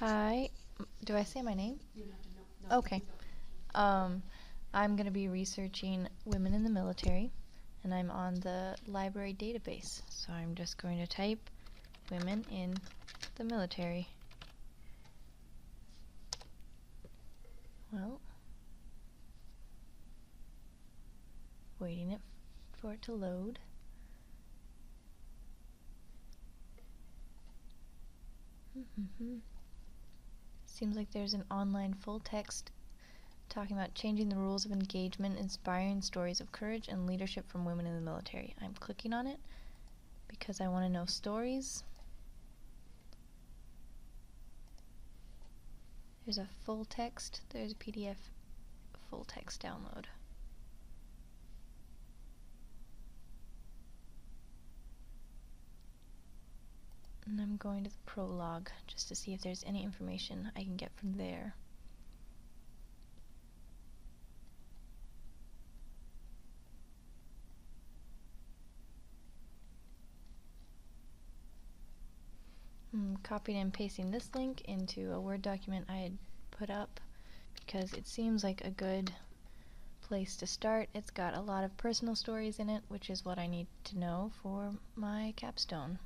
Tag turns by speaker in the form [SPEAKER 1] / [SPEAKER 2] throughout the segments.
[SPEAKER 1] Hi. Do I say my name?
[SPEAKER 2] You have to know. No,
[SPEAKER 1] Okay.
[SPEAKER 2] no.
[SPEAKER 1] I'm going to be researching women in the military, and I'm on the library database. So I'm just going to type women in the military. Well, waiting for it to load. Seems like there's an online full text talking about changing the rules of engagement, inspiring stories of courage and leadership from women in the military. I'm clicking on it because I want to know stories. There's a full text. There's a PDF full text download. And I'm going to the prologue just to see if there's any information I can get from there. I'm copying and pasting this link into a Word document I had put up because it seems like a good place to start. It's got a lot of personal stories in it, which is what I need to know for my capstone.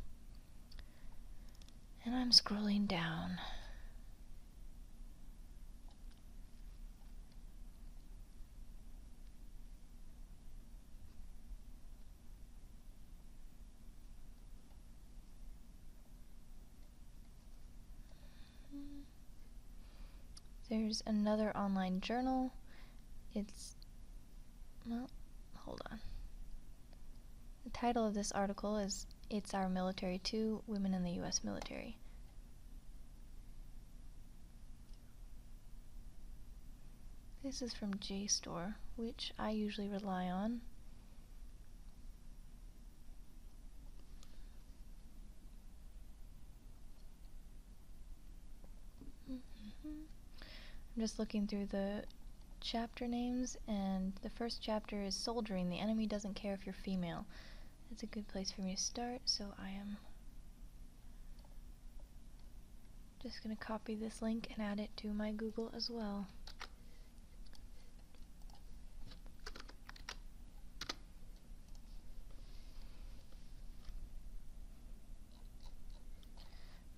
[SPEAKER 1] And I'm scrolling down. There's another online journal. Well, hold on. The title of this article is "It's Our Military Too, Women in the U.S. Military." This is from JSTOR, which I usually rely on. I'm just looking through the chapter names, and the first chapter is Soldiering. The enemy doesn't care if you're female. That's a good place for me to start, so I am just going to copy this link and add it to my Google as well.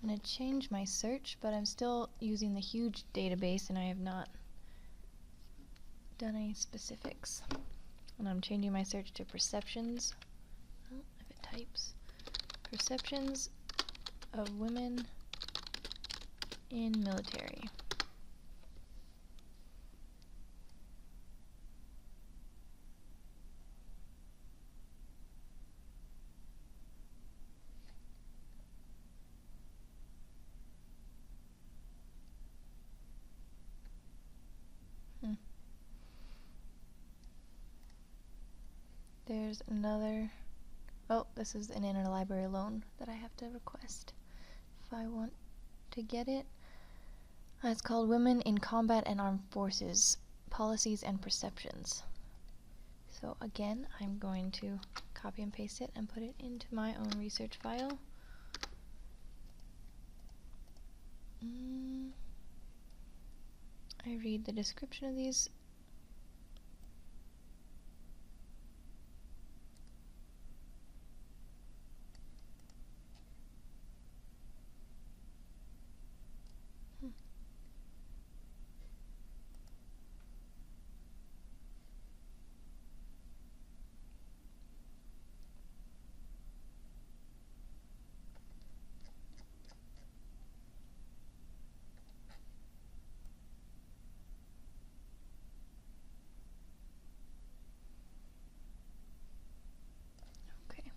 [SPEAKER 1] I'm going to change my search, but I'm still using the huge database and I have not done any specifics. And I'm changing my search to perceptions. Oh, if it types. Perceptions of women in military. There's another. Oh, this is an interlibrary loan that I have to request if I want to get it. It's called Women in Combat and Armed Forces, Policies and Perceptions. So again, I'm going to copy and paste it and put it into my own research file. I read the description of these. Okay.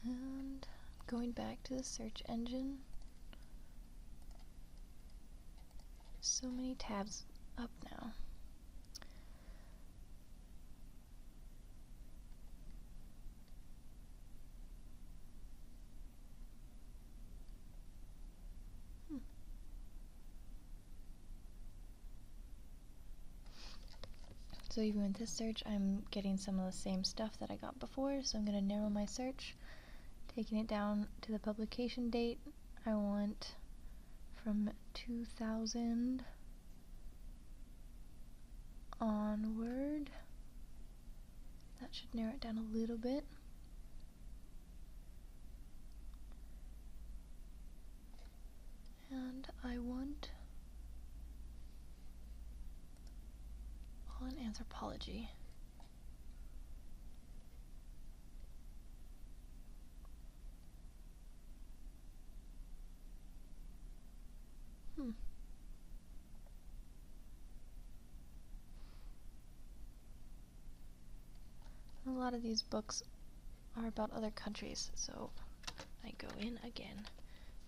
[SPEAKER 1] And going back to the search engine. So many tabs up now. So even with this search, I'm getting some of the same stuff that I got before, so I'm going to narrow my search taking it down to the publication date. I want from 2000 onward. That should narrow it down a little bit. And I want all in anthropology. A lot of these books are about other countries, so I go in again.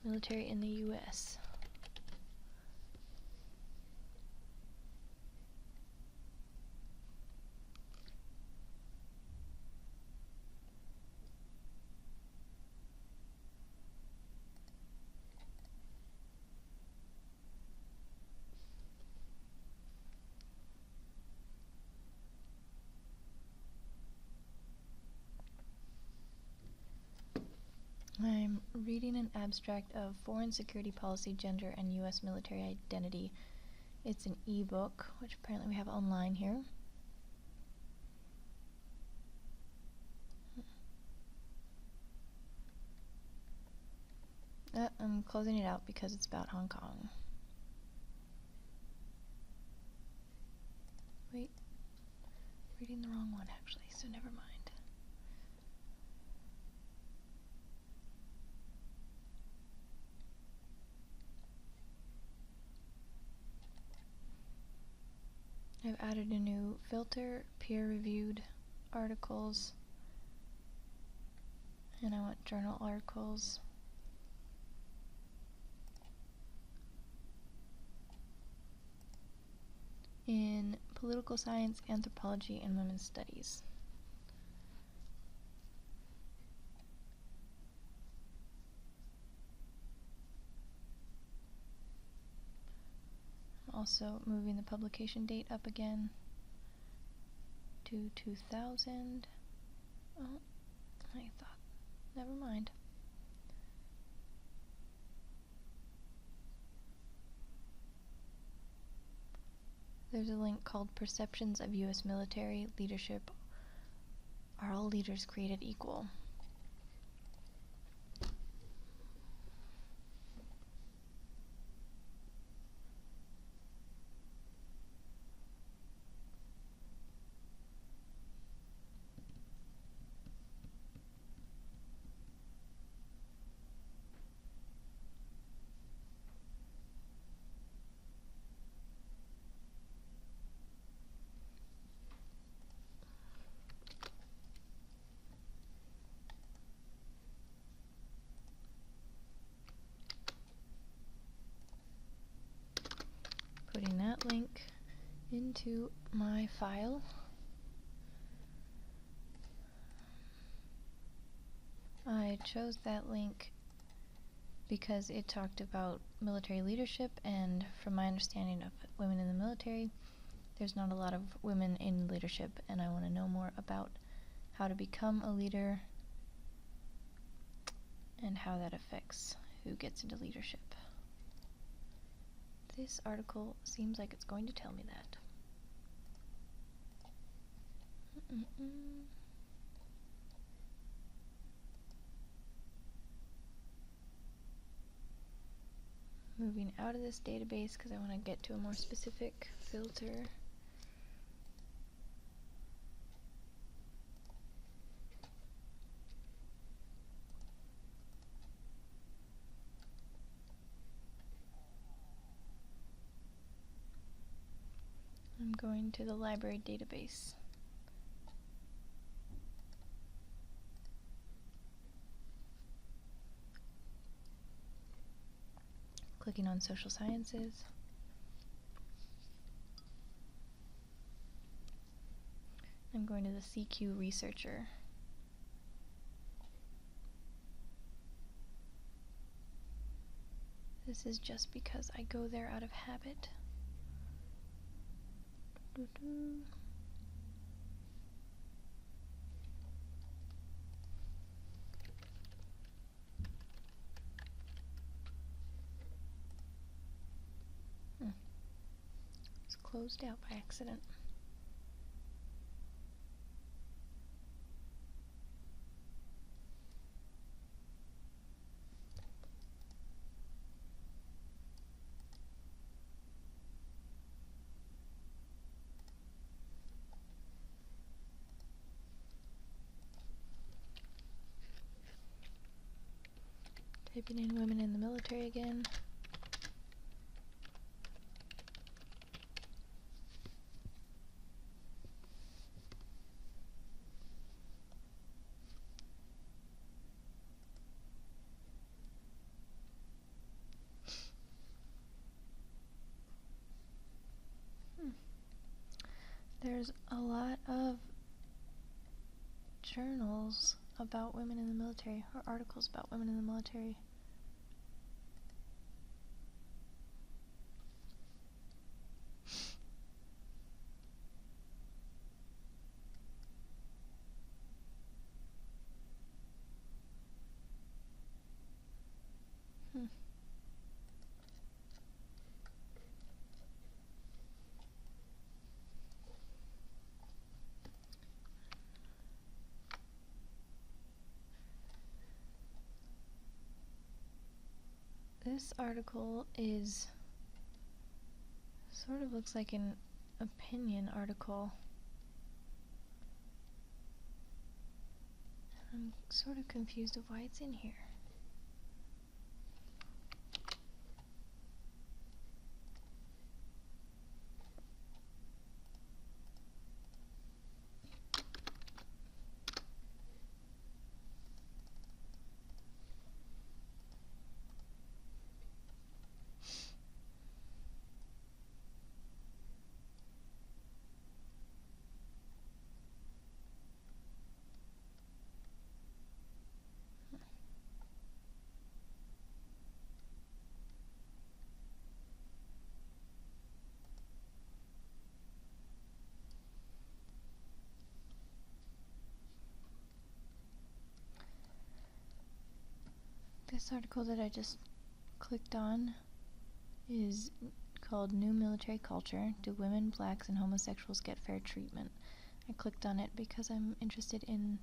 [SPEAKER 1] Military in the US. I'm reading an abstract of Foreign Security Policy, Gender, and U.S. Military Identity. It's an ebook, which apparently we have online here. I'm closing it out because it's about Hong Kong. Wait, reading the wrong one actually, so never mind. I've added a new filter, peer-reviewed articles, and I want journal articles. In political science, anthropology, and women's studies. Also moving the publication date up again to 2000. Oh, I thought, never mind. There's a link called Perceptions of U.S. Military Leadership. Are all leaders created equal? Putting that link into my file. I chose that link because it talked about military leadership, and from my understanding of women in the military, there's not a lot of women in leadership, and I want to know more about how to become a leader and how that affects who gets into leadership. This article seems like it's going to tell me that. Moving out of this database because I want to get to a more specific filter. I'm going to the library database. Clicking on social sciences. I'm going to the CQ researcher. This is just because I go there out of habit. closed out by accident. Typing in women in the military again. There's a lot of journals about women in the military, or articles about women in the military. This article is sort of looks like an opinion article. I'm sort of confused of why it's in here. This article that I just clicked on is called New Military Culture. Do women, blacks, and homosexuals get fair treatment? I clicked on it because I'm interested in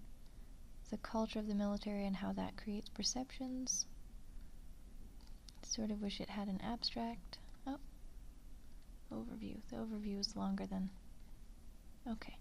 [SPEAKER 1] the culture of the military and how that creates perceptions. Sort of wish it had an abstract. Oh, overview. The overview is longer than... Okay.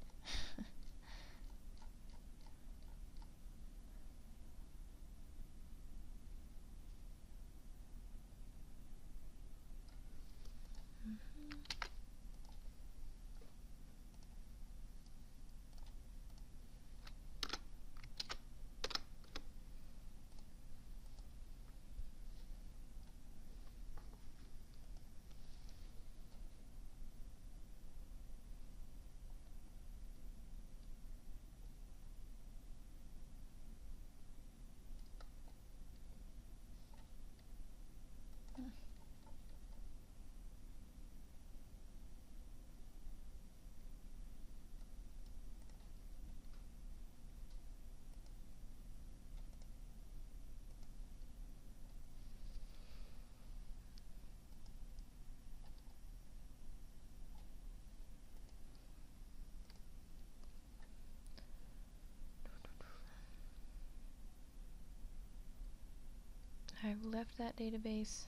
[SPEAKER 1] I've left that database.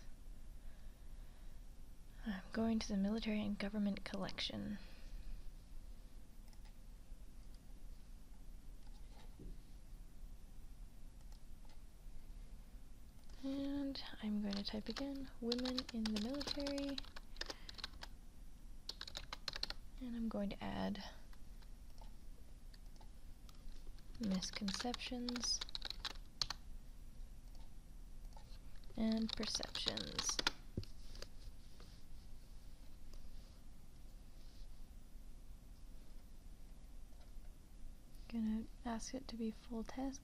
[SPEAKER 1] I'm going to the military and government collection. And I'm going to type again, women in the military. And I'm going to add misconceptions and perceptions. Gonna ask it to be full text.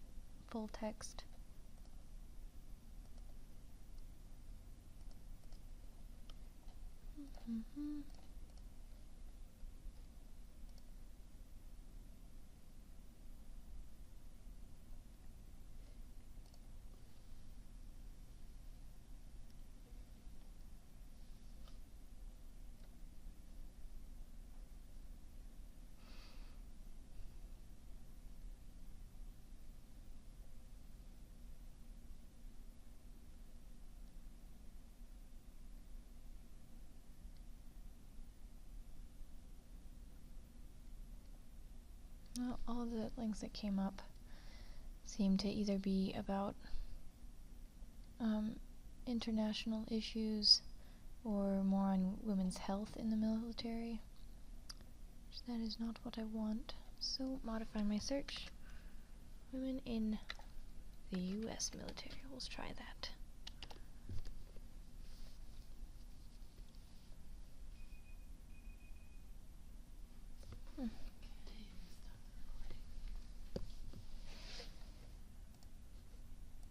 [SPEAKER 1] all the links that came up seem to either be about international issues or more on women's health in the military. That is not what I want. So modify my search. Women in the US military. Let's try that.